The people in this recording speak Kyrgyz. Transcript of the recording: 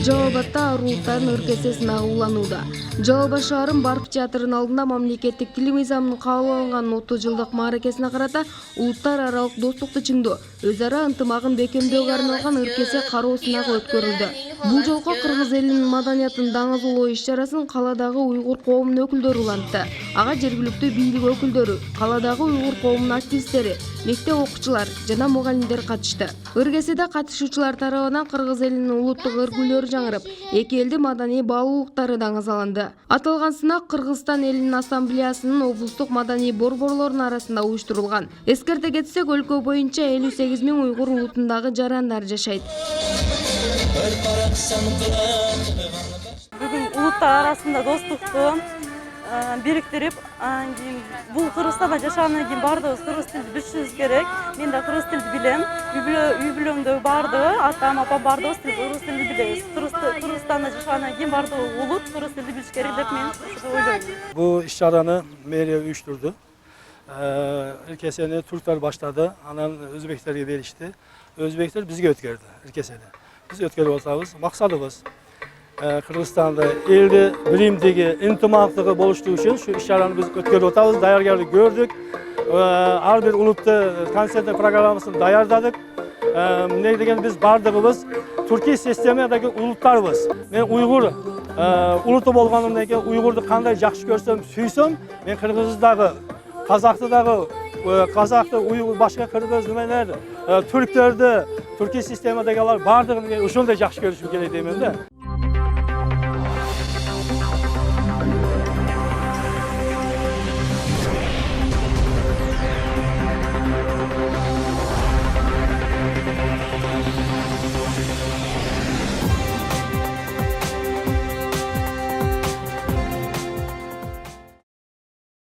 Жалал Абадта арулуктардын ыркесе сынагы уланууда. Жалал Абад шаарын Барк театрынын алдында мамлекеттик тил мыйзамынын кабыл алынган 30 жылдык мааракесине карата улуттар аралык достукту чыңдоо, өз ара ынтымагын бекемдөөгө арналган ыркесе кароо сынагы өткөрүлдү. Бул жолку кыргыз элинин маданиятын даңазалоо иш-чарасын каладагы уйгур коомунун өкүлдөрү улантты. Ага жергиликтүү бийлик өкүлдөрү, каладагы уйгур коомунун активисттери, мектеп окуучулар жана мугалимдер катышты. Ыркеседе катышуучулар тарабынан кыргыз элинин улуттук өргүлөрү жаңырып, эки элдин маданий баалуулуктары даңазаланды. Аталган сынак Кыргызстан элинин ассамблеясынын облустук маданий борборлорунун арасында уюштурулган. Эскерте кетсек, өлкө боюнча 58 000 уйгур улутундагы жарандар жашайт. Бүгүн улуттар арасында достукту бириктирип, бул Кыргызстанда жашагандан кийин бардыгыбыз кыргыз тилди билишибиз керек. Мен да кыргыз тилди билем. Үй бүлөмдө бардыгы, атам, апам бардыгыбыз кыргыз тилди билебиз. Кыргызстанда жашагандан кийин бардыгы улут кыргыз тилди билиш керек деп мен ойлойм. Bu iş-çarаны meriye uyuşturdu. Ülkesini Türkler başladı, anan Özbeklerge berişti. Özbekler bizge ötkerdi ülkesini. Biz ötkerip olsabız, maksadımız Kırgızstanda elde bilimdeki intimaklığı boluştuğu için şu iş-çarаны biz ötkerip olsabız, dayargarlık gördük. Her bir uluttu konsertler programmasını dayarladık. Ne degen biz bardığımız Türkiye sistemindeki ulutlarımız. Ben Uygur ulutu bolganımdan keyin Uygurdu kanday жақсы көрсөm, süysöm, men Kırgız'dagı, Kazak'ta, Uygur, başka Kırgız nimeler, Türklerdi, Türkiye sistemidagilar bardığım uşunday жақсы көрүшүм керек деймин да.